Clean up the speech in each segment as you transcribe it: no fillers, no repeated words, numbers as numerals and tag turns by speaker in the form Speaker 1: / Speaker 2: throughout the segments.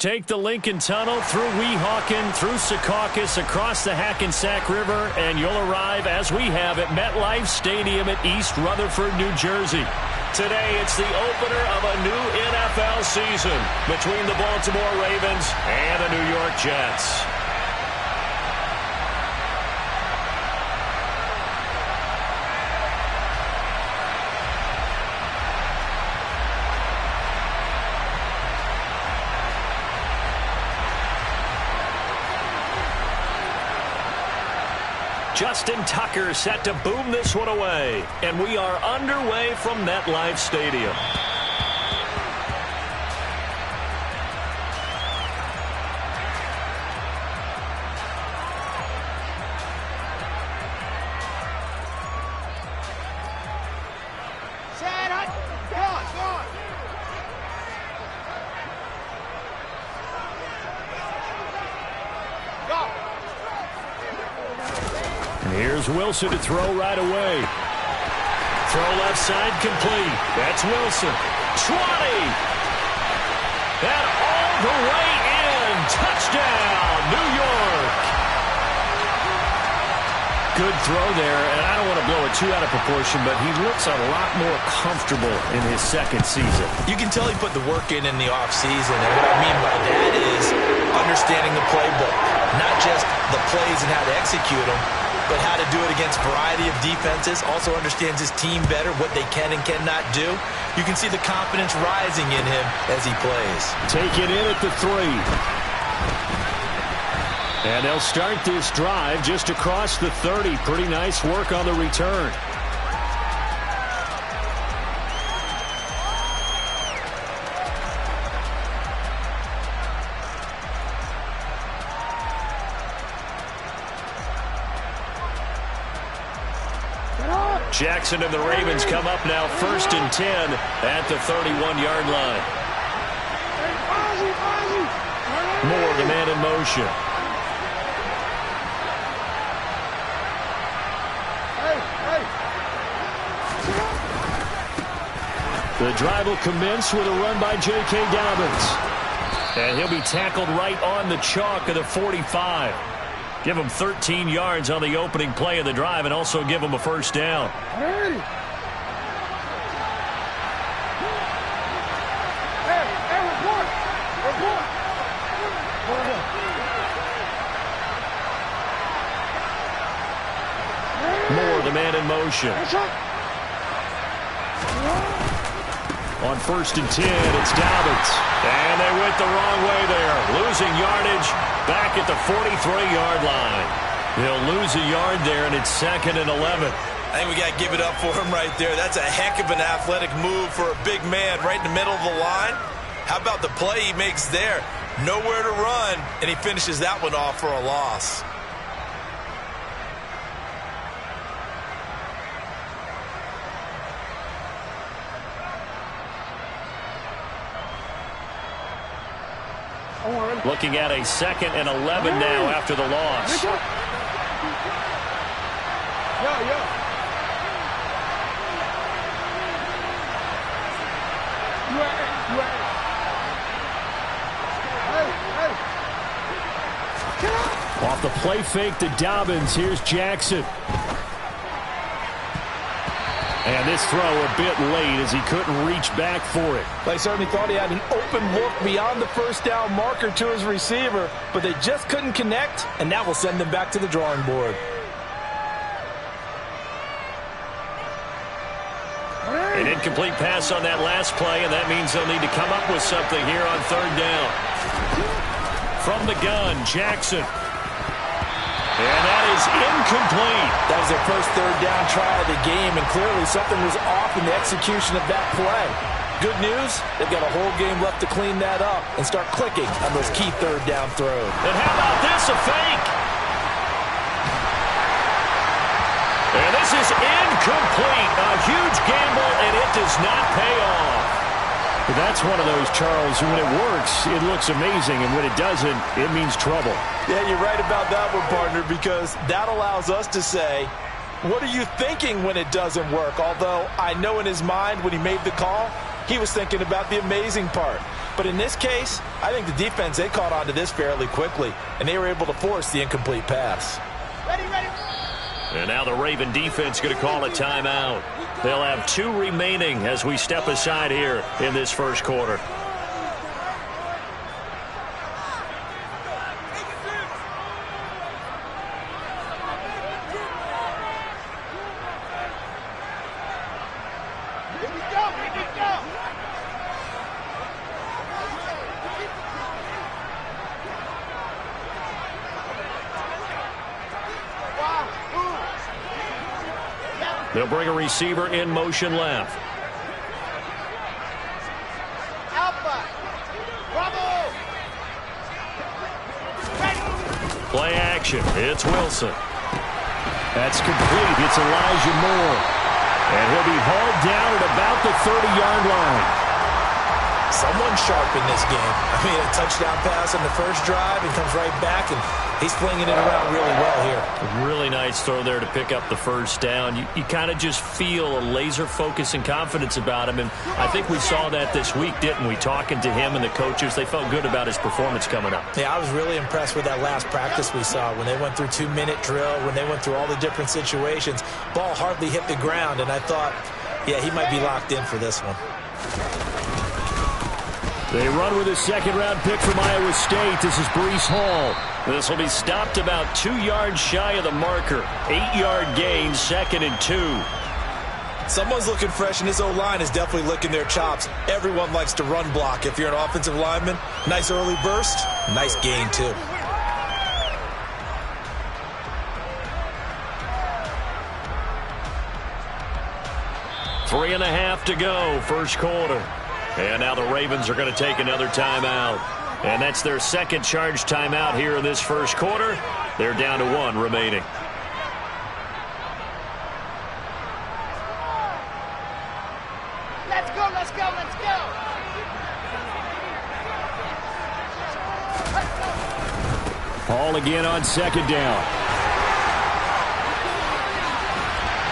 Speaker 1: Take the Lincoln Tunnel through Weehawken, through Secaucus, across the Hackensack River, and you'll arrive, as we have, at MetLife Stadium at East Rutherford, New Jersey. Today, it's the opener of a new NFL season between the Baltimore Ravens and the New York Jets. Justin Tucker set to boom this one away. And we are underway from MetLife Stadium. Here's Wilson to throw right away. Throw left side complete. That's Wilson. 20. And all the way in. Touchdown, New York. Good throw there, and I don't want to blow it too out of proportion, but he looks a lot more comfortable in his second season.
Speaker 2: You can tell he put the work in the offseason, and what I mean by that is understanding the playbook. Not just the plays and how to execute them, but how to do it against a variety of defenses. Also understands his team better, what they can and cannot do. You can see the confidence rising in him as he plays.
Speaker 1: Take it in at the 3. And they'll start this drive just across the 30. Pretty nice work on the return. Jackson and the Ravens come up now 1st and 10 at the 31-yard line. Moore, the man in motion. The drive will commence with a run by J.K. Dobbins. And he'll be tackled right on the chalk of the 45. Give him 13 yards on the opening play of the drive and also give him a first down. Moore, the man in motion. On 1st and 10, it's Dobbins. And they went the wrong way there. Losing yardage back at the 43-yard line. They'll lose a yard there, and it's 2nd and 11.
Speaker 2: I think we got to give it up for him right there. That's a heck of an athletic move for a big man right in the middle of the line. How about the play he makes there? Nowhere to run, and he finishes that one off for a loss.
Speaker 1: Looking at a 2nd and 11 now after the loss. Off the play fake to Dobbins. Here's Jackson. And this throw a bit late as he couldn't reach back for it.
Speaker 3: They certainly thought he had an open look beyond the first down marker to his receiver, but they just couldn't connect, and that will send them back to the drawing board.
Speaker 1: An incomplete pass on that last play, and that means they'll need to come up with something here on 3rd down. From the gun, Jackson. And that is incomplete.
Speaker 3: That was their first 3rd down try of the game, and clearly something was off in the execution of that play. Good news, they've got a whole game left to clean that up and start clicking on those key 3rd down throws.
Speaker 1: And how about this, a fake? And this is incomplete. A huge gamble, and it does not pay off. But that's one of those, Charles, when it works, it looks amazing, and when it doesn't, it means trouble.
Speaker 3: Yeah, you're right about that one, partner, because that allows us to say, what are you thinking when it doesn't work? Although I know in his mind when he made the call, he was thinking about the amazing part. But in this case, I think the defense, they caught on to this fairly quickly, and they were able to force the incomplete pass.
Speaker 4: Ready.
Speaker 1: And now the Raven defense going to call a timeout. They'll have 2 remaining as we step aside here in this first quarter. They'll bring a receiver in motion left.
Speaker 4: Alpha. Bravo.
Speaker 1: Play action. It's Wilson. That's complete. It's Elijah Moore. And he'll be hauled down at about the 30-yard line.
Speaker 3: Someone sharp in this game. I mean, a touchdown pass on the first drive and comes right back, and he's flinging it around really well here.
Speaker 1: A really nice throw there to pick up the first down. You kind of just feel a laser focus and confidence about him, and I think we saw that this week, didn't we? Talking to him and the coaches, they felt good about his performance coming up.
Speaker 3: Yeah, I was really impressed with that last practice we saw when they went through 2-minute drill, when they went through all the different situations. Ball hardly hit the ground, and I thought, yeah, he might be locked in for this one.
Speaker 1: They run with a second-round pick from Iowa State. This is Breece Hall. This will be stopped about 2 yards shy of the marker. 8-yard gain, 2nd and 2.
Speaker 3: Someone's looking fresh, and this O-line is definitely licking their chops. Everyone likes to run block. If you're an offensive lineman, nice early burst, nice gain, too.
Speaker 1: Three and a half to go, first quarter. And now the Ravens are going to take another timeout. And that's their second charge timeout here in this first quarter. They're down to 1 remaining.
Speaker 4: Let's go.
Speaker 1: Hall again on second down.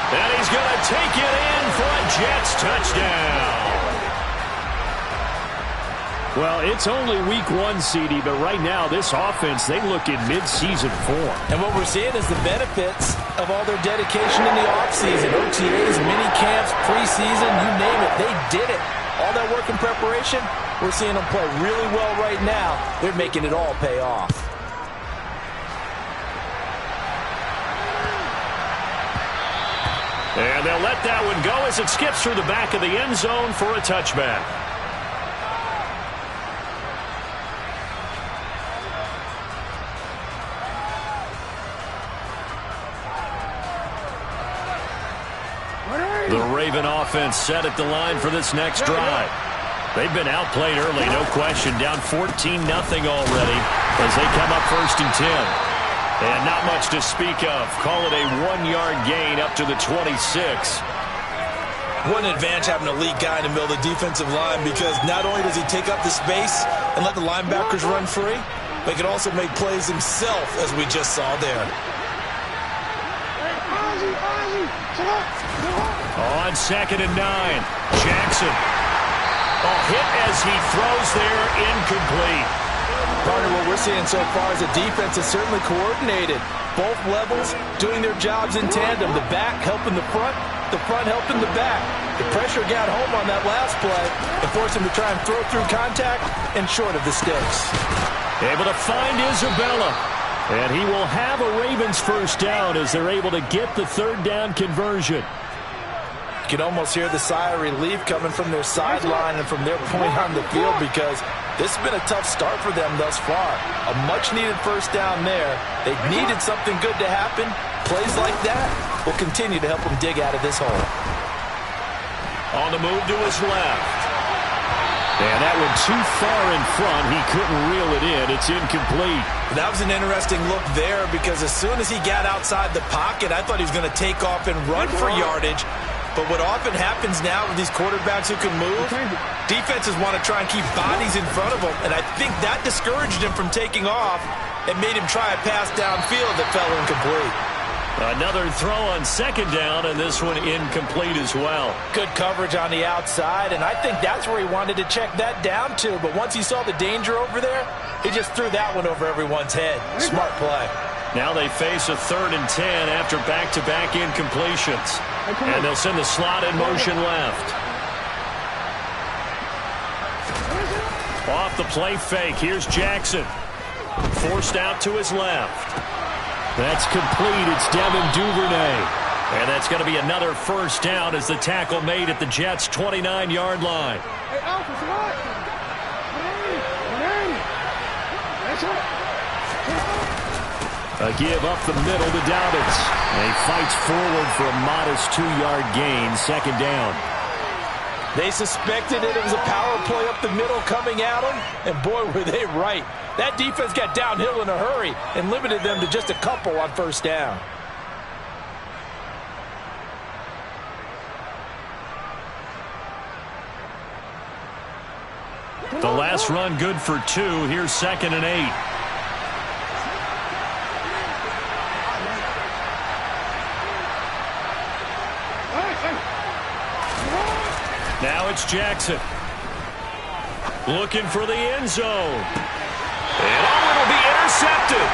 Speaker 1: And he's going to take it in for a Jets touchdown. Well, it's only week 1, CD, but right now this offense, they look in mid-season form.
Speaker 3: And what we're seeing is the benefits of all their dedication in the offseason. OTAs, mini camps, preseason, you name it, they did it. All that work in preparation, we're seeing them play really well right now. They're making it all pay off.
Speaker 1: And they'll let that one go as it skips through the back of the end zone for a touchback. The Raven offense set at the line for this next drive. They've been outplayed early, no question. Down 14-0 already as they come up 1st and 10. And not much to speak of. Call it a 1-yard gain up to the 26.
Speaker 3: What an advantage having a elite guy in the middle of the defensive line, because not only does he take up the space and let the linebackers run free, but he can also make plays himself, as we just saw there.
Speaker 1: On 2nd and 9, Jackson. Hit as he throws there, incomplete.
Speaker 3: Partner, what we're seeing so far is the defense is certainly coordinated. Both levels doing their jobs in tandem. The back helping the front helping the back. The pressure got home on that last play and forced him to try and throw through contact and short of the sticks.
Speaker 1: Able to find Isabella. And he will have a Ravens first down as they're able to get the 3rd down conversion.
Speaker 3: You can almost hear the sigh of relief coming from their sideline and from their point on the field, because this has been a tough start for them thus far. A much-needed first down there. They needed something good to happen. Plays like that will continue to help them dig out of this hole.
Speaker 1: On the move to his left. And that one too far in front. He couldn't reel it in. It's incomplete.
Speaker 3: That was an interesting look there, because as soon as he got outside the pocket, I thought he was going to take off and run for yardage. But what often happens now with these quarterbacks who can move, defenses want to try and keep bodies in front of them. And I think that discouraged him from taking off and made him try a pass downfield that fell incomplete.
Speaker 1: Another throw on second down, and this one incomplete as well.
Speaker 3: Good coverage on the outside, and I think that's where he wanted to check that down to. But once he saw the danger over there, he just threw that one over everyone's head. Smart play.
Speaker 1: Now they face a 3rd and 10 after back-to-back incompletions. And they'll send the slot in motion left. Off the play fake, here's Jackson. Forced out to his left. That's complete. It's Devin Duvernay. And that's going to be another first down as the tackle made at the Jets' 29-yard line. A give up the middle to Dobbins. And he fights forward for a modest 2-yard gain, second down.
Speaker 3: They suspected it was a power play up the middle coming at them, and boy, were they right. That defense got downhill in a hurry and limited them to just a couple on first down.
Speaker 1: The last run good for 2. Here's 2nd and 8. Now it's Jackson. Looking for the end zone. And it'll be intercepted.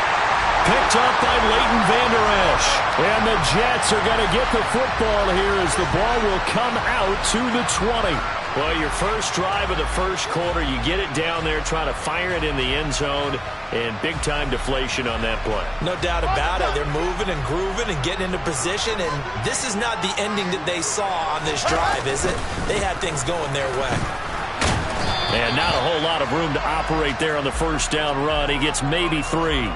Speaker 1: Picked up by Leighton Vander Esch. And the Jets are going to get the football here as the ball will come out to the 20. Well, your first drive of the first quarter, you get it down there, trying to fire it in the end zone, and big-time deflation on that play.
Speaker 2: No doubt about it. They're moving and grooving and getting into position, and this is not the ending that they saw on this drive, is it? They had things going their way.
Speaker 1: And not a whole lot of room to operate there on the first down run. He gets maybe 3.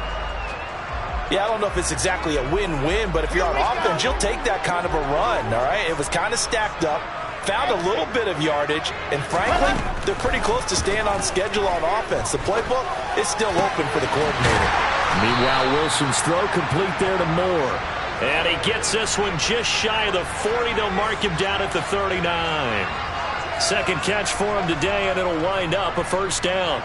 Speaker 3: Yeah, I don't know if it's exactly a win-win, but if you're on offense, you'll take that kind of a run, all right? It was kind of stacked up. Found a little bit of yardage, and frankly, they're pretty close to staying on schedule on offense. The playbook is still open for the coordinator.
Speaker 1: Meanwhile, Wilson's throw complete there to Moore. And he gets this one just shy of the 40. They'll mark him down at the 39. Second catch for him today, and it'll wind up a first down.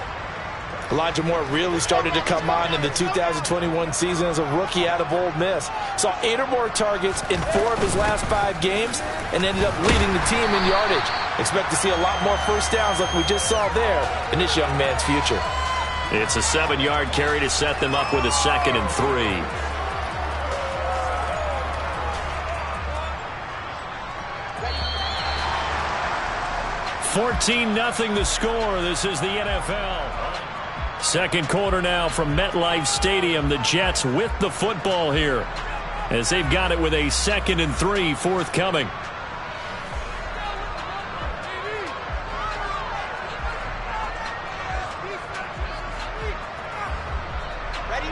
Speaker 3: Elijah Moore really started to come on in the 2021 season as a rookie out of Ole Miss. Saw 8 or more targets in 4 of his last 5 games and ended up leading the team in yardage. Expect to see a lot more first downs like we just saw there in this young man's future.
Speaker 1: It's a 7-yard carry to set them up with a 2nd and 3. (14-0) the score. This is the NFL. Second quarter now from MetLife Stadium. The Jets with the football here as they've got it with a 2nd and 3 forthcoming.
Speaker 4: Ready.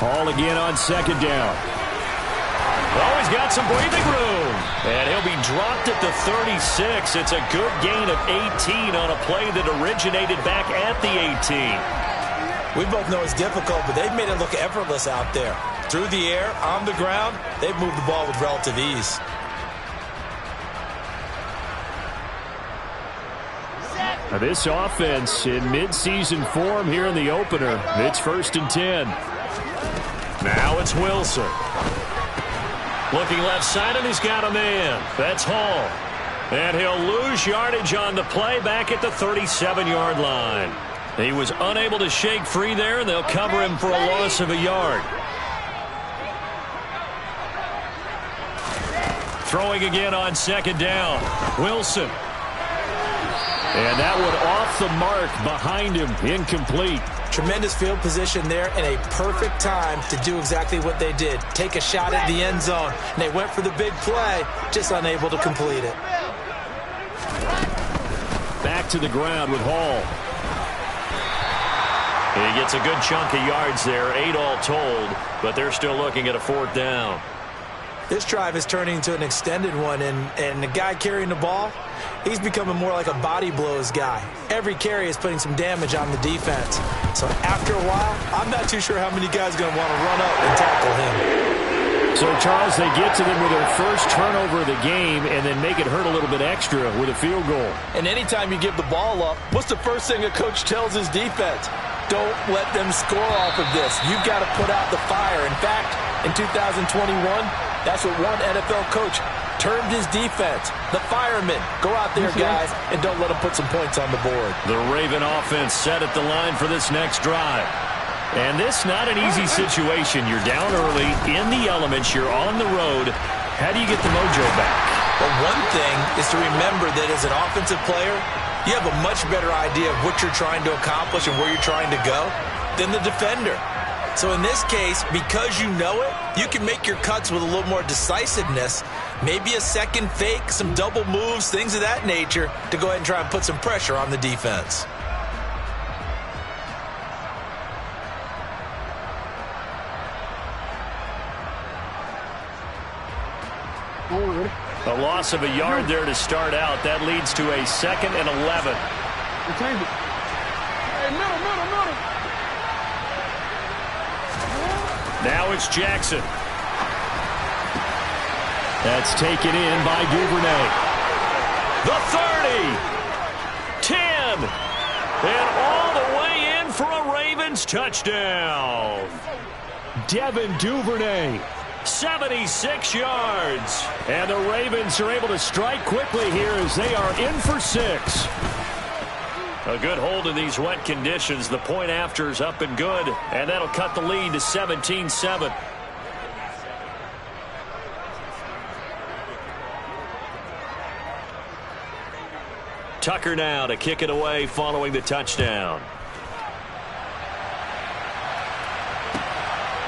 Speaker 1: All again on second down. Oh, he's got some breathing room. And he'll be dropped at the 36. It's a good gain of 18 on a play that originated back at the 18.
Speaker 2: We both know it's difficult, but they've made it look effortless out there. Through the air, on the ground, they've moved the ball with relative ease.
Speaker 1: Now this offense in midseason form here in the opener. It's 1st and 10. Now it's Wilson. Looking left side, and he's got a man. That's Hall. And he'll lose yardage on the play back at the 37-yard line. He was unable to shake free there, and they'll cover him for a loss of a yard. Throwing again on second down. Wilson. And that one off the mark behind him. Incomplete.
Speaker 2: Tremendous field position there and a perfect time to do exactly what they did. Take a shot at the end zone. And they went for the big play, just unable to complete it.
Speaker 1: Back to the ground with Hall. He gets a good chunk of yards there, 8 all told, but they're still looking at a 4th down.
Speaker 2: This drive is turning into an extended one, and the guy carrying the ball, he's becoming more like a body blows guy. Every carry is putting some damage on the defense. So after a while, I'm not too sure how many guys are going to want to run up and tackle him.
Speaker 1: So, Charles, they get to them with their first turnover of the game and then make it hurt a little bit extra with a field goal.
Speaker 3: And anytime you give the ball up, what's the first thing a coach tells his defense? Don't let them score off of this. You've got to put out the fire. In fact, in 2021, that's what one NFL coach termed his defense. The firemen. Go out there, guys, and don't let them put some points on the board.
Speaker 1: The Raven offense set at the line for this next drive. And this not an easy situation. You're down early, in the elements, you're on the road. How do you get the mojo back?
Speaker 2: Well, one thing is to remember that as an offensive player, you have a much better idea of what you're trying to accomplish and where you're trying to go than the defender. So in this case, because you know it, you can make your cuts with a little more decisiveness, maybe a second fake, some double moves, things of that nature, to go ahead and try and put some pressure on the defense.
Speaker 1: A loss of a yard there to start out. That leads to a 2nd and 11. Now it's Jackson. That's taken in by Duvernay. The 30. 10. And all the way in for a Ravens touchdown. Devin Duvernay. 76 yards. And the Ravens are able to strike quickly here as they are in for 6. A good hold in these wet conditions. The point after is up and good. And that'll cut the lead to 17-7. Tucker now to kick it away following the touchdown.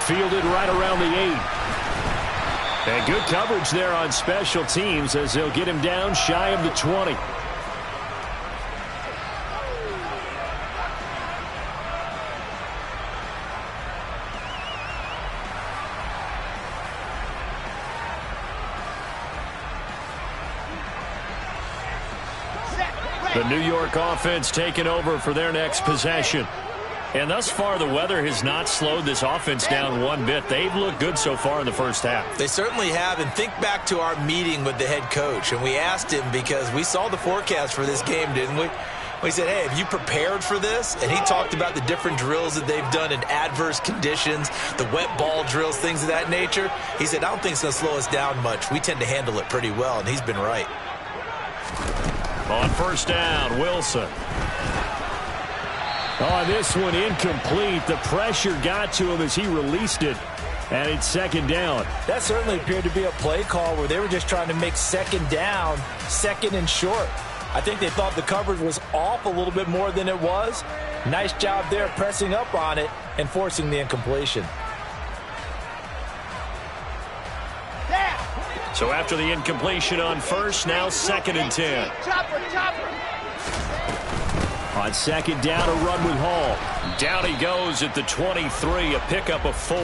Speaker 1: Fielded right around the 8. And good coverage there on special teams as they'll get him down shy of the 20. The New York offense taking over for their next possession. And thus far, the weather has not slowed this offense down one bit. They've looked good so far in the first half.
Speaker 2: They certainly have. And think back to our meeting with the head coach. And we asked him because we saw the forecast for this game, didn't we? We said, hey, have you prepared for this? And he talked about the different drills that they've done in adverse conditions, the wet ball drills, things of that nature. He said, I don't think it's going to slow us down much. We tend to handle it pretty well, and he's been right.
Speaker 1: On first down, Wilson. Oh, this one incomplete. The pressure got to him as he released it. And it's 2nd down.
Speaker 3: That certainly appeared to be a play call where they were just trying to make 2nd down, 2nd and short. I think they thought the coverage was off a little bit more than it was. Nice job there pressing up on it and forcing the incompletion.
Speaker 1: So after the incompletion on first, now 2nd and 10. On 2nd down, a run with Hall. Down he goes at the 23, a pickup of 4.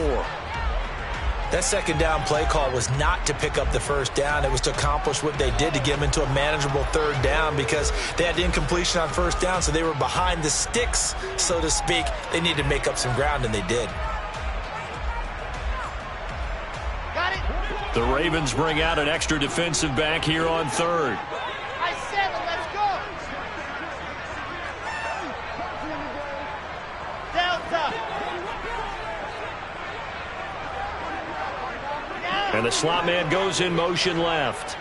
Speaker 2: That 2nd down play call was not to pick up the first down. It was to accomplish what they did to get them into a manageable 3rd down because they had incompletion on first down, so they were behind the sticks, so to speak. They needed to make up some ground, and they did.
Speaker 4: Got it.
Speaker 1: The Ravens bring out an extra defensive back here on 3rd.
Speaker 4: I 7, let's go. Delta.
Speaker 1: And the slot man goes in motion left.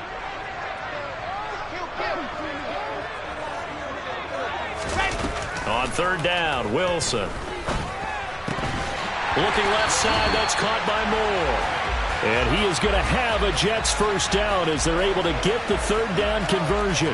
Speaker 1: On 3rd down, Wilson. Looking left side, that's caught by Moore. And he is going to have a Jets first down as they're able to get the 3rd down conversion.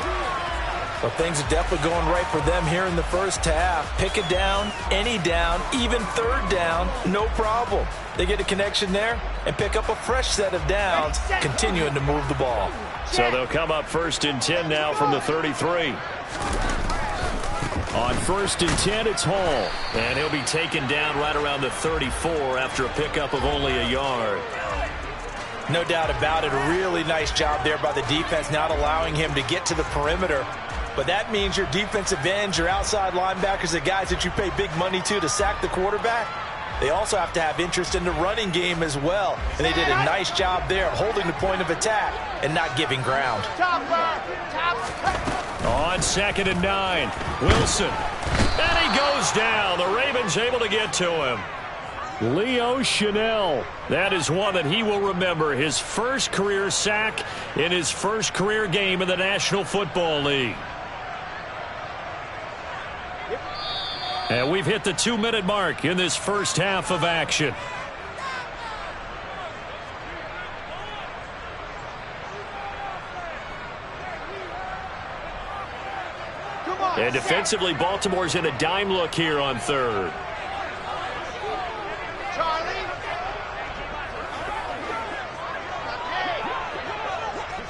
Speaker 3: Well, things are definitely going right for them here in the first half. Pick a down, any down, even 3rd down, no problem. They get a connection there and pick up a fresh set of downs, continuing to move the ball.
Speaker 1: So they'll come up 1st and 10 now from the 33. On 1st and 10, it's Hall. And he'll be taken down right around the 34 after a pickup of only a yard.
Speaker 3: No doubt about it. A really nice job there by the defense, not allowing him to get to the perimeter. But that means your defensive ends, your outside linebackers, the guys that you pay big money to sack the quarterback, they also have to have interest in the running game as well. And they did a nice job there holding the point of attack and not giving ground.
Speaker 1: On 2nd and 9, Wilson. And he goes down. The Ravens able to get to him. Leo Chanel. That is one that he will remember. His first career sack in his first career game in the National Football League. And we've hit the 2-minute mark in this first half of action. And defensively, Baltimore's in a dime look here on 3rd.
Speaker 4: Charlie.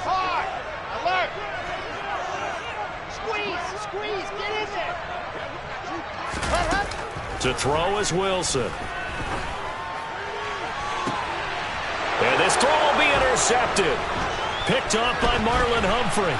Speaker 4: Hard. Alert. Squeeze. Get in there.
Speaker 1: To throw is Wilson. And this throw will be intercepted. Picked off by Marlon Humphrey.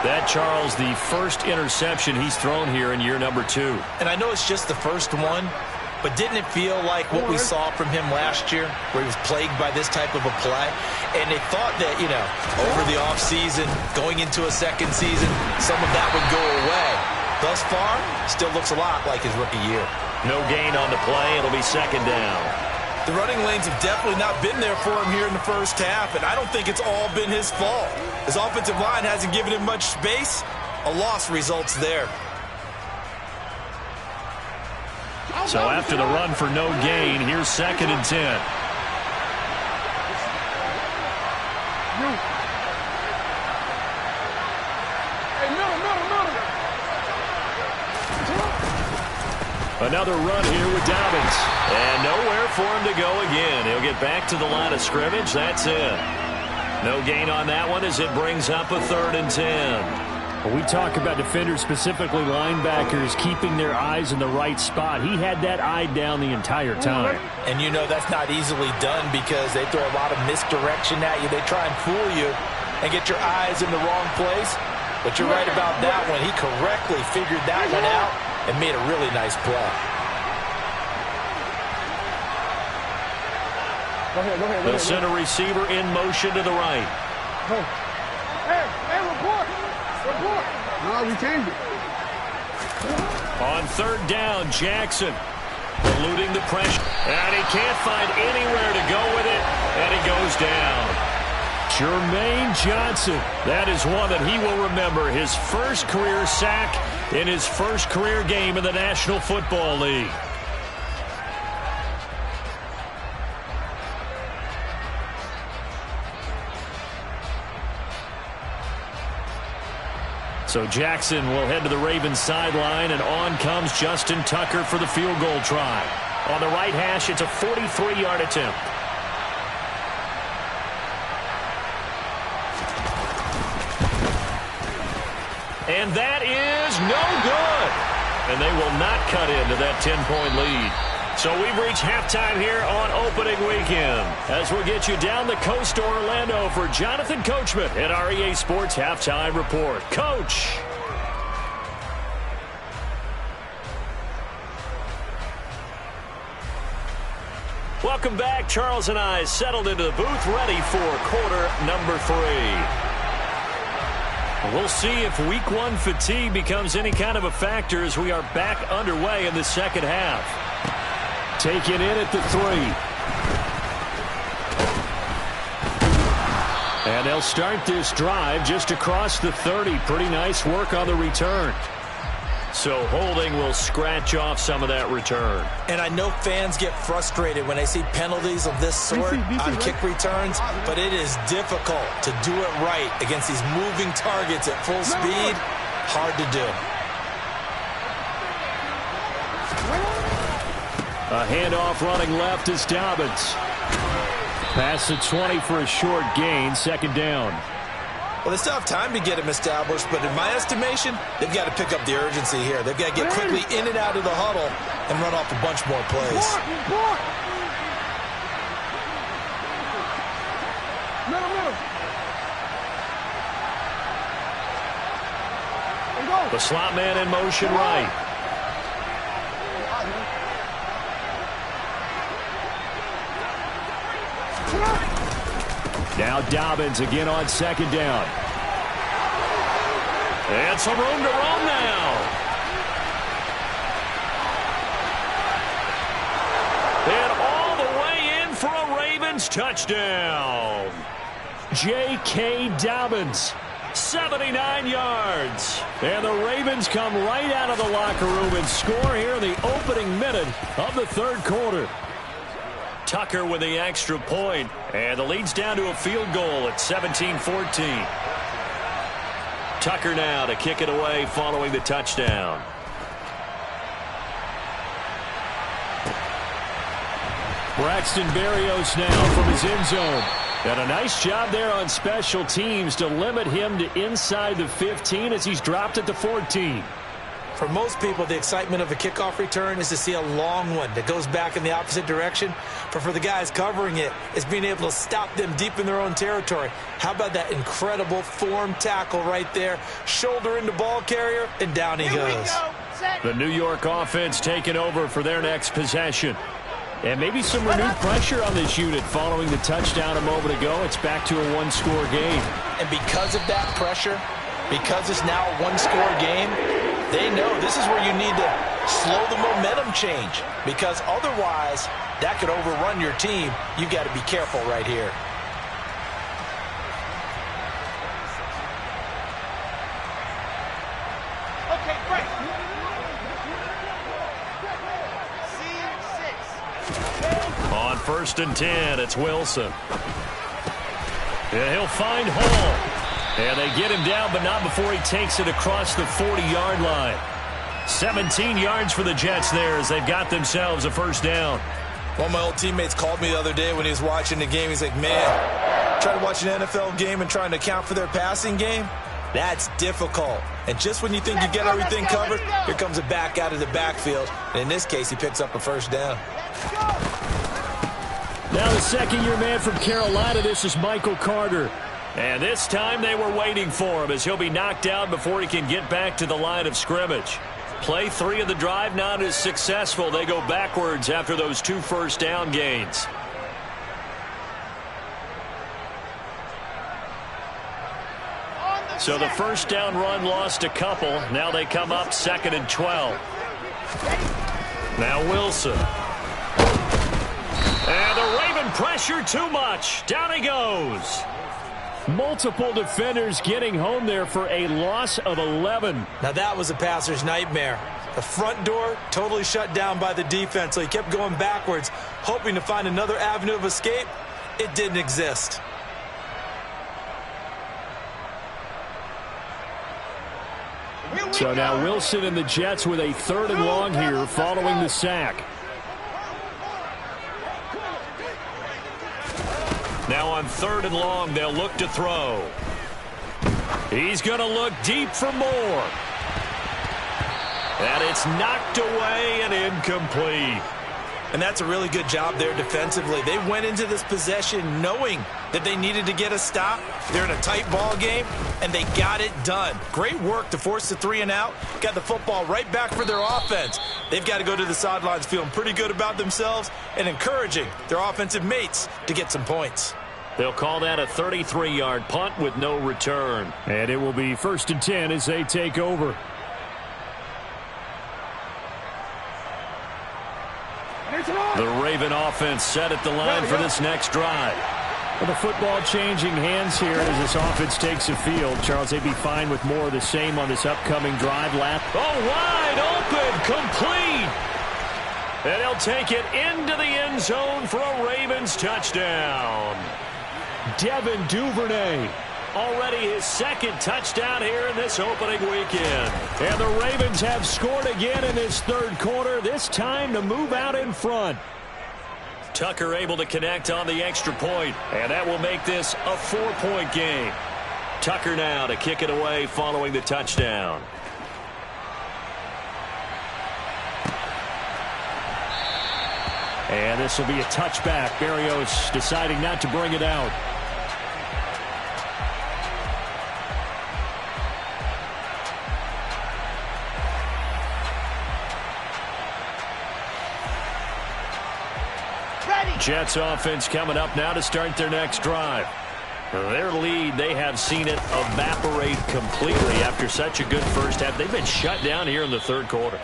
Speaker 1: That, Charles, the first interception he's thrown here in year number 2.
Speaker 3: And I know it's just the first one, but didn't it feel like what we saw from him last year, where he was plagued by this type of a play? And they thought that, you know, over the offseason, going into a second season, some of that would go away. Thus far, still looks a lot like his rookie year.
Speaker 1: No gain on the play. It'll be 2nd down.
Speaker 3: The running lanes have definitely not been there for him here in the first half, and I don't think it's all been his fault. His offensive line hasn't given him much space. A loss results there.
Speaker 1: So after the run for no gain, here's 2nd and 10. Another run here with Dobbins. And nowhere for him to go again. He'll get back to the line of scrimmage. That's it. No gain on that one as it brings up a 3rd and 10.
Speaker 5: We talk about defenders, specifically linebackers, keeping their eyes in the right spot. He had that eye down the entire time.
Speaker 3: And you know that's not easily done because they throw a lot of misdirection at you. They try and fool you and get your eyes in the wrong place. But you're right about that one. He correctly figured that one out and made a really nice play.
Speaker 1: They'll send a receiver in motion to the right.
Speaker 6: Hey, report. No, we changed it.
Speaker 1: On 3rd down, Jackson eluding the pressure. And he can't find anywhere to go with it. And he goes down. Jermaine Johnson. That is one that he will remember. His first career sack in his first career game in the National Football League. So Jackson will head to the Ravens sideline, and on comes Justin Tucker for the field goal try. On the right hash, it's a 43-yard attempt. And that is no good. And they will not cut into that 10-point lead. So we've reached halftime here on opening weekend as we'll get you down the coast to Orlando for Jonathan Coachman at our EA Sports Halftime Report. Coach. Welcome back. Charles and I settled into the booth ready for quarter number 3. We'll see if week 1 fatigue becomes any kind of a factor as we are back underway in the second half. Taken in at the 3. And they'll start this drive just across the 30. Pretty nice work on the return. So holding will scratch off some of that return.
Speaker 3: And I know fans get frustrated when they see penalties of this sort on kick returns, but it is difficult to do it right against these moving targets at full speed. Hard to do.
Speaker 5: A handoff running left is Dobbins. Pass the 20 for a short gain, 2nd down.
Speaker 3: Well, they still have time to get him established, but in my estimation, they've got to pick up the urgency here. They've got to get quickly in and out of the huddle and run off a bunch more plays.
Speaker 1: The slot man in motion right.
Speaker 5: Now Dobbins again on second down.
Speaker 1: And some room to roam now. And all the way in for a Ravens touchdown. J.K. Dobbins, 79 yards. And the Ravens come right out of the locker room and score here in the opening minute of the third quarter. Tucker with the extra point, and the lead's down to a field goal at 17-14. Tucker now to kick it away following the touchdown.
Speaker 5: Braxton Berrios now from his end zone. And a nice job there on special teams to limit him to inside the 15 as he's dropped at the 14.
Speaker 2: For most people, the excitement of a kickoff return is to see a long one that goes back in the opposite direction. But for the guys covering it, it's being able to stop them deep in their own territory. How about that incredible form tackle right there? Shoulder into ball carrier, and down he goes.
Speaker 1: The New York offense taking over for their next possession. And maybe some renewed pressure on this unit following the touchdown a moment ago. It's back to a one-score game.
Speaker 2: And because of that pressure, because it's now a one-score game, they know this is where you need to slow the momentum change, because otherwise that could overrun your team. You've got to be careful right here.
Speaker 4: Okay, break.
Speaker 1: On 1st and 10, it's Wilson. And he'll find Hall. And they get him down, but not before he takes it across the 40-yard line. 17 yards for the Jets there as they've got themselves a first down.
Speaker 3: One of my old teammates called me the other day when he was watching the game. He's like, man, trying to watch an NFL game and trying to account for their passing game? That's difficult. And just when you think you get everything covered, here comes a back out of the backfield. And in this case, he picks up a first down.
Speaker 5: Now the second-year man from Carolina, this is Michael Carter.
Speaker 1: And this time they were waiting for him as he'll be knocked down before he can get back to the line of scrimmage. Play 3 of the drive not as successful. They go backwards after those 2 first down gains. So the first down run lost a couple. Now they come up 2nd and 12. Now Wilson. And the Raven pressure too much. Down he goes.
Speaker 5: Multiple defenders getting home there for a loss of 11.
Speaker 2: Now that was a passer's nightmare. The front door totally shut down by the defense, so he kept going backwards, hoping to find another avenue of escape. It didn't exist.
Speaker 5: So now Wilson and the Jets with a 3rd and long here following the sack.
Speaker 1: Now on 3rd and long, they'll look to throw. He's going to look deep for more. And it's knocked away and incomplete.
Speaker 3: And that's a really good job there defensively. They went into this possession knowing that they needed to get a stop. They're in a tight ball game, and they got it done. Great work to force the 3 and out. Got the football right back for their offense. They've got to go to the sidelines feeling pretty good about themselves and encouraging their offensive mates to get some points.
Speaker 1: They'll call that a 33-yard punt with no return.
Speaker 5: And it will be 1st and 10 as they take over.
Speaker 1: The Raven offense set at the line for this next drive.
Speaker 5: Well, the football changing hands here as this offense takes the field. Charles, they'd be fine with more of the same on this upcoming drive.
Speaker 1: Oh, wide open, complete. And he'll take it into the end zone for a Ravens touchdown.
Speaker 5: Devin Duvernay.
Speaker 1: Already his 2nd touchdown here in this opening weekend.
Speaker 5: And the Ravens have scored again in this 3rd quarter, this time to move out in front.
Speaker 1: Tucker able to connect on the extra point, and that will make this a 4-point game. Tucker now to kick it away following the touchdown.
Speaker 5: And this will be a touchback. Berrios deciding not to bring it out.
Speaker 1: Jets offense coming up now to start their next drive. Their lead, they have seen it evaporate completely after such a good first half. They've been shut down here in the third quarter.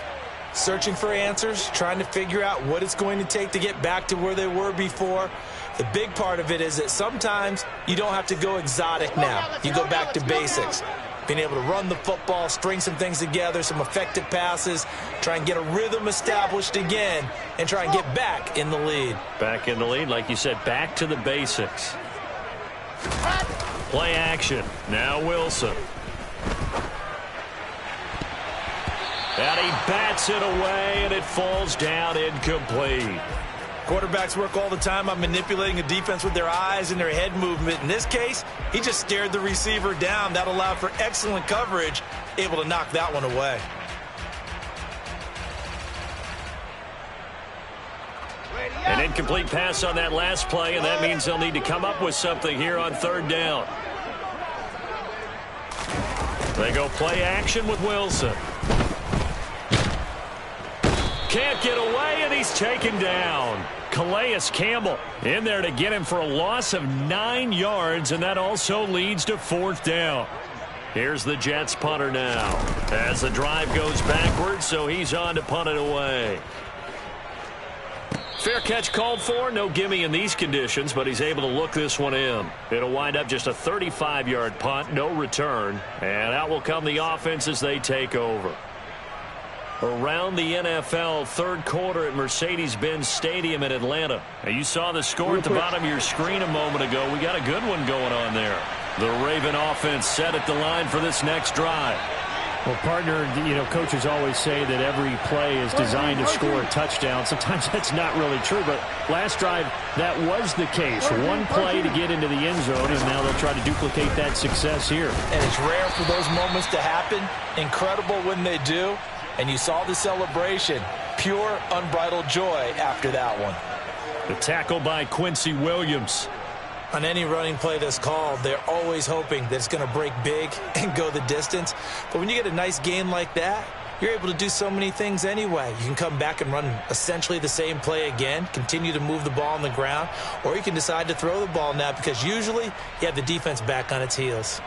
Speaker 2: Searching for answers, trying to figure out what it's going to take to get back to where they were before. The big part of it is that sometimes you don't have to go exotic now. You go back to basics. Being able to run the football, string some things together, some effective passes, try and get a rhythm established again, and try and get back in the lead.
Speaker 1: Back in the lead, like you said, back to the basics. Play action. Now Wilson. And he bats it away, and it falls down incomplete.
Speaker 2: Quarterbacks work all the time on manipulating a defense with their eyes and their head movement. In this case, he just stared the receiver down. That allowed for excellent coverage, able to knock that one away.
Speaker 1: An incomplete pass on that last play, and that means they'll need to come up with something here on third down. They go play action with Wilson. Can't get away, and he's taken down. Calais Campbell in there to get him for a loss of 9 yards, and that also leads to fourth down. Here's the Jets punter now as the drive goes backwards, so he's on to punt it away. Fair catch called for. No gimme in these conditions, but he's able to look this one in. It'll wind up just a 35-yard punt, no return. And out will come the offense as they take over. Around the NFL, third quarter at Mercedes-Benz Stadium in Atlanta. Now, you saw the score at the bottom of your screen a moment ago. We got a good one going on there. The Raven offense set at the line for this next drive.
Speaker 5: Well, partner, coaches always say that every play is designed to score a touchdown. Sometimes that's not really true, but last drive, that was the case. One play to get into the end zone, and now they'll try to duplicate that success here.
Speaker 2: And it's rare for those moments to happen. Incredible when they do. And you saw the celebration. Pure, unbridled joy after that one.
Speaker 1: The tackle by Quincy Williams.
Speaker 2: On any running play that's called, they're always hoping that it's going to break big and go the distance. But when you get a nice gain like that, you're able to do so many things anyway. You can come back and run essentially the same play again, continue to move the ball on the ground, or you can decide to throw the ball now because usually you have the defense back on its heels.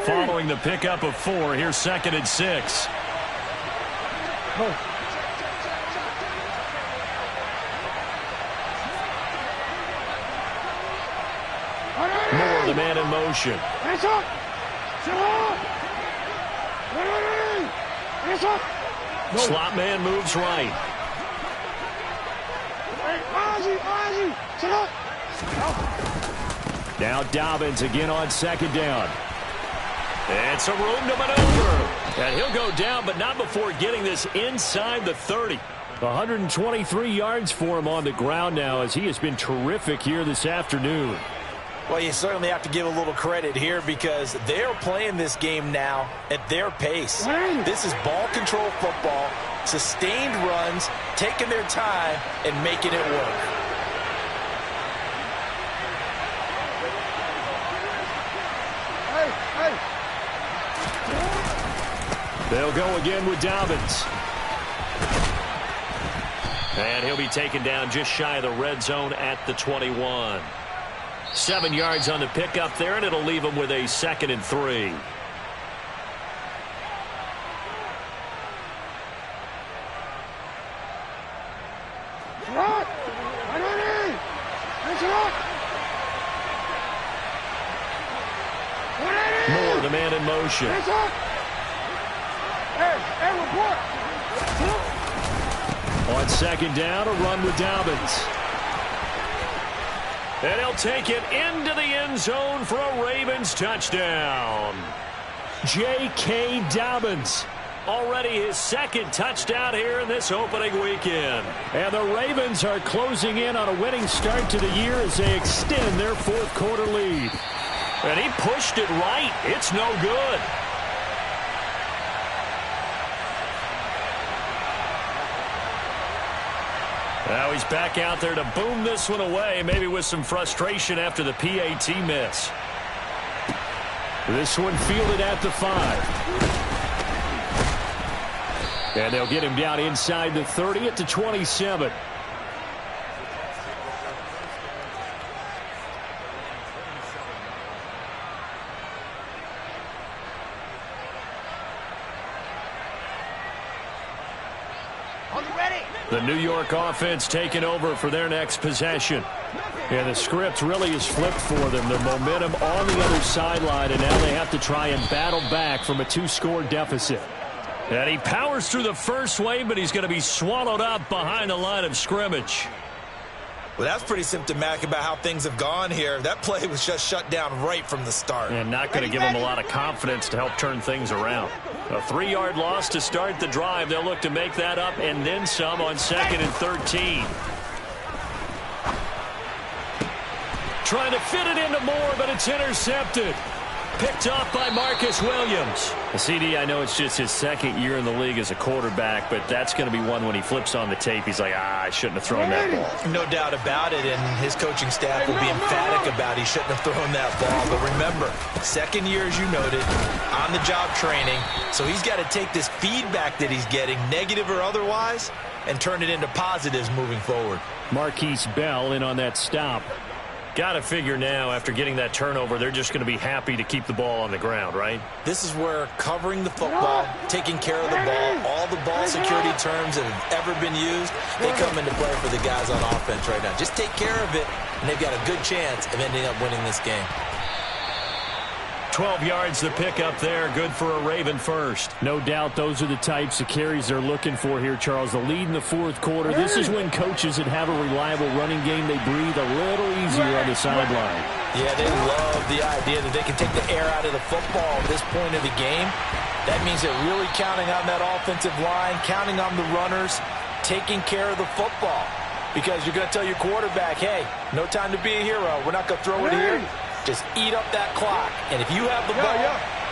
Speaker 1: Following the pickup of 4, here's 2nd and 6. Moore, the man in motion.
Speaker 6: Hands up! Sit up! Hands up!
Speaker 1: Slot man moves right.
Speaker 6: Ozzy! Sit up!
Speaker 5: Now Dobbins again on 2nd down.
Speaker 1: It's a room to maneuver. And he'll go down, but not before getting this inside the 30.
Speaker 5: 123 yards for him on the ground now as he has been terrific here this afternoon.
Speaker 2: Well, you certainly have to give a little credit here because they're playing this game now at their pace. This is ball control football, sustained runs, taking their time and making it work.
Speaker 5: They'll go again with Dobbins.
Speaker 1: And he'll be taken down just shy of the red zone at the 21. 7 yards on the pickup there, and it'll leave him with a 2nd and 3. Moore, the man in motion.
Speaker 5: On 2nd down, a run with Dobbins.
Speaker 1: And he'll take it into the end zone for a Ravens touchdown.
Speaker 5: J.K. Dobbins.
Speaker 1: Already his 2nd touchdown here in this opening weekend.
Speaker 5: And the Ravens are closing in on a winning start to the year as they extend their 4th quarter lead.
Speaker 1: And he pushed it right. It's no good. Now he's back out there to boom this one away, maybe with some frustration after the PAT miss.
Speaker 5: This one fielded at the 5. And they'll get him down inside the 30 at the 27.
Speaker 1: The New York offense taking over for their next possession. Yeah, the script really is flipped for them. The momentum on the other sideline, and now they have to try and battle back from a 2-score deficit. And he powers through the first wave, but he's going to be swallowed up behind the line of scrimmage.
Speaker 2: Well, that's pretty symptomatic about how things have gone here. That play was just shut down right from the start.
Speaker 1: And not going to give them a lot of confidence to help turn things around. A 3-yard loss to start the drive. They'll look to make that up and then some on 2nd and 13. Trying to fit it into Moore, but it's intercepted. Picked off by Marcus Williams. The CD, I know it's just his 2nd year in the league as a quarterback, but that's going to be one when he flips on the tape. He's like, I shouldn't have thrown that ball.
Speaker 2: No doubt about it, and his coaching staff will be emphatic about he shouldn't have thrown that ball. But remember, 2nd year, as you noted, on-the-job training. So he's got to take this feedback that he's getting, negative or otherwise, and turn it into positives moving forward.
Speaker 5: Marquise Bell in on that stop.
Speaker 1: Got to figure now, after getting that turnover, they're just going to be happy to keep the ball on the ground, right?
Speaker 2: This is where covering the football, taking care of the ball, all the ball security terms that have ever been used, they come into play for the guys on offense right now. Just take care of it, and they've got a good chance of ending up winning this game.
Speaker 1: 12 yards to pick up there. Good for a Raven first.
Speaker 5: No doubt those are the types of carries they're looking for here, Charles. The lead in the 4th quarter. This is when coaches that have a reliable running game, they breathe a little easier on the sideline.
Speaker 2: Yeah, they love the idea that they can take the air out of the football at this point of the game. That means they're really counting on that offensive line, counting on the runners, taking care of the football. Because you're going to tell your quarterback, hey, no time to be a hero. We're not going to throw it here. Just eat up that clock. And if you have the ball,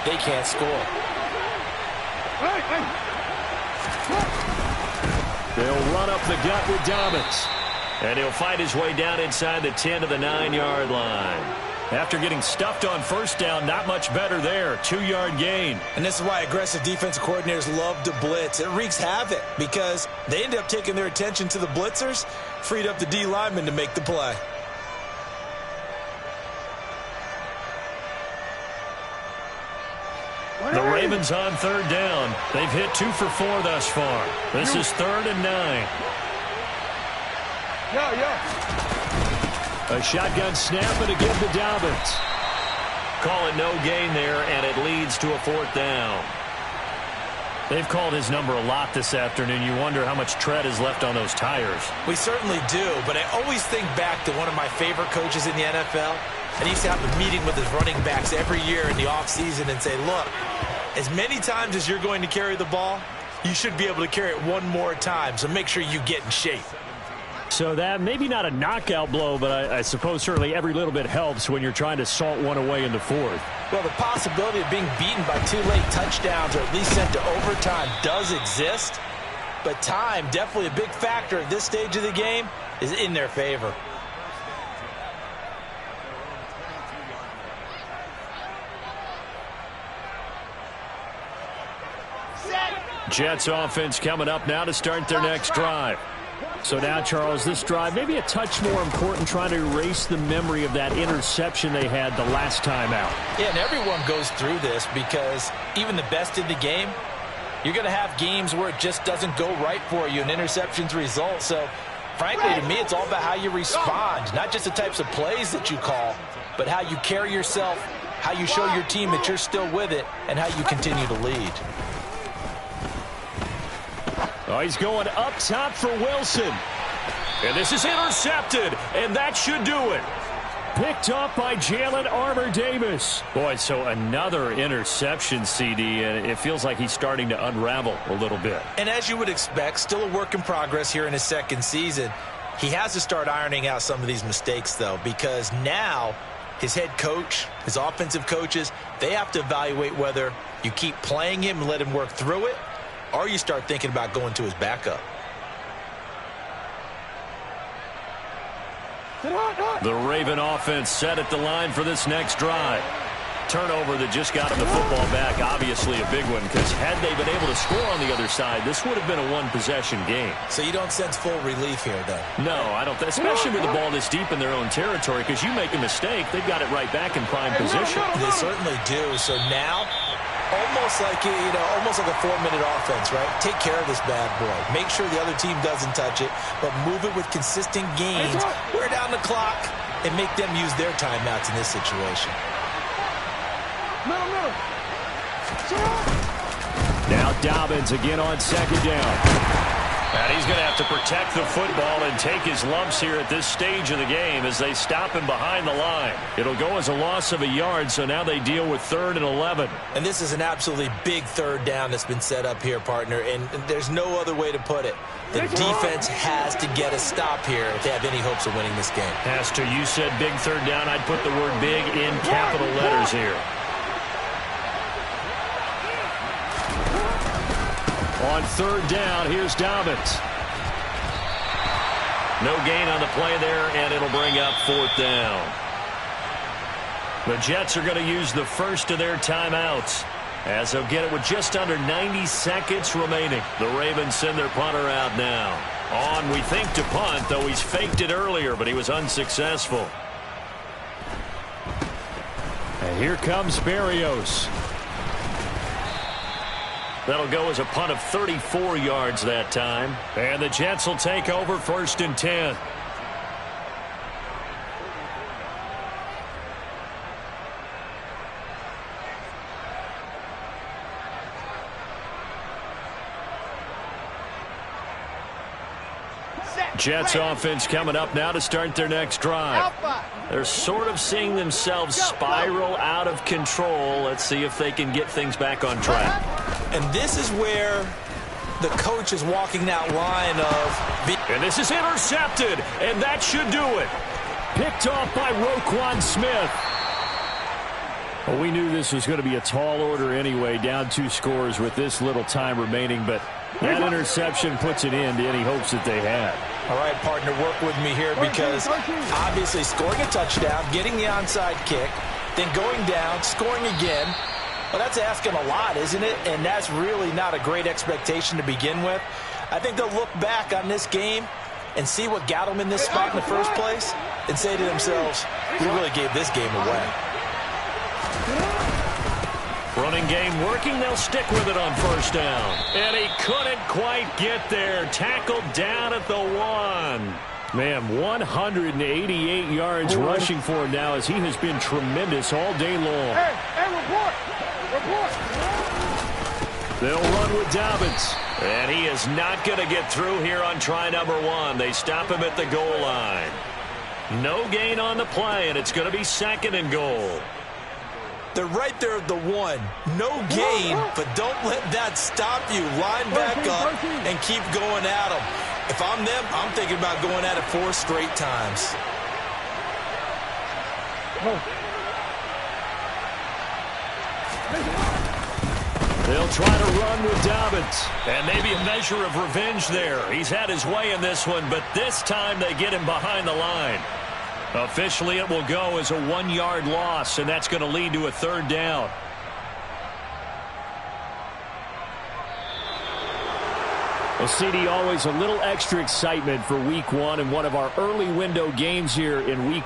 Speaker 2: they can't score.
Speaker 1: They'll run up the gut with Dobbins. And he'll fight his way down inside the 10 to the 9-yard line. After getting stuffed on 1st down, not much better there. 2-yard gain.
Speaker 2: And this is why aggressive defensive coordinators love to blitz. It wreaks havoc because they end up taking their attention to the blitzers, freed up the D lineman to make the play.
Speaker 1: The Ravens on 3rd down. They've hit 2 for 4 thus far. This is 3rd and 9. A shotgun snap and a give to Dobbins. Call it no gain there, and it leads to a 4th down. They've called his number a lot this afternoon. You wonder how much tread is left on those tires.
Speaker 2: We certainly do, but I always think back to one of my favorite coaches in the NFL. And he used to have a meeting with his running backs every year in the offseason and say, look, as many times as you're going to carry the ball, you should be able to carry it one more time, so make sure you get in shape.
Speaker 5: So that maybe not a knockout blow, but I suppose certainly every little bit helps when you're trying to salt one away in the 4th.
Speaker 2: Well, the possibility of being beaten by 2 late touchdowns or at least sent to overtime does exist, but time, definitely a big factor at this stage of the game, is in their favor.
Speaker 1: Jets offense coming up now to start their next drive.
Speaker 5: So now, Charles, this drive maybe a touch more important, trying to erase the memory of that interception they had the last time out.
Speaker 2: Yeah, and everyone goes through this because even the best in the game, you're going to have games where it just doesn't go right for you and interceptions result. So, frankly, to me, it's all about how you respond, not just the types of plays that you call, but how you carry yourself, how you show your team that you're still with it, and how you continue to lead.
Speaker 1: Oh, he's going up top for Wilson. And this is intercepted, and that should do it. Picked up by Jalen Armour-Davis. Boy, so another interception, CD, and it feels like he's starting to unravel a little bit.
Speaker 2: And as you would expect, still a work in progress here in his 2nd season. He has to start ironing out some of these mistakes, though, because now his head coach, his offensive coaches, they have to evaluate whether you keep playing him and let him work through it, or you start thinking about going to his backup.
Speaker 1: The Raven offense set at the line for this next drive. Turnover that just got him the football back, obviously a big one, because had they been able to score on the other side, this would have been a one-possession game.
Speaker 2: So you don't sense full relief here, then?
Speaker 1: No, I don't, especially with the ball this deep in their own territory, because you make a mistake, they've got it right back in prime position.
Speaker 2: They certainly do. So now Almost like a 4-minute offense, right? Take care of this bad boy. Make sure the other team doesn't touch it, but move it with consistent gains. Wear down the clock and make them use their timeouts in this situation.
Speaker 5: Now Dobbins again on second down.
Speaker 1: And he's going to have to protect the football and take his lumps here at this stage of the game as they stop him behind the line. It'll go as a loss of a yard, so now they deal with 3rd and 11.
Speaker 2: And this is an absolutely big 3rd down that's been set up here, partner, and there's no other way to put it. The defense has to get a stop here if they have any hopes of winning this game.
Speaker 1: Has to. You said big 3rd down. I'd put the word big in capital letters here. On 3rd down, here's Dobbins. No gain on the play there, and it'll bring up 4th down. The Jets are going to use the first of their timeouts as they'll get it with just under 90 seconds remaining. The Ravens send their punter out now. On, we think, to punt, though he's faked it earlier, but he was unsuccessful.
Speaker 5: And here comes Berrios.
Speaker 1: That'll go as a punt of 34 yards that time. And the Jets will take over 1st and 10. Jets offense coming up now to start their next drive. They're sort of seeing themselves spiral out of control. Let's see if they can get things back on track.
Speaker 2: And this is where the coach is walking that line of...
Speaker 1: And this is intercepted, and that should do it.
Speaker 5: Picked off by Roquan Smith. Well, we knew this was going to be a tall order anyway, down 2 scores with this little time remaining, but that interception puts an end to any hopes that they had.
Speaker 2: All right, partner, work with me here because obviously scoring a touchdown, getting the onside kick, then going down, scoring again. Well, that's asking a lot, isn't it? And that's really not a great expectation to begin with. I think they'll look back on this game and see what got them in this spot in the first place and say to themselves, we really gave this game away.
Speaker 1: Running game working. They'll stick with it on 1st down. And he couldn't quite get there. Tackled down at the 1. Man, 188 yards rushing for him now as he has been tremendous all day long.
Speaker 6: Hey, report! Report!
Speaker 1: They'll run with Dobbins. And he is not going to get through here on try number 1. They stop him at the goal line. No gain on the play, and it's going to be 2nd and goal.
Speaker 2: They're right there at the 1. No gain, but don't let that stop you. Line back up and keep going at them. If I'm them, I'm thinking about going at it 4 straight times.
Speaker 1: They'll try to run with Dobbins. And maybe a measure of revenge there. He's had his way in this one, but this time they get him behind the line. Officially, it will go as a 1-yard loss, and that's going to lead to a 3rd down.
Speaker 5: Well, CD, always a little extra excitement for Week 1 and one of our early window games here in Week 1.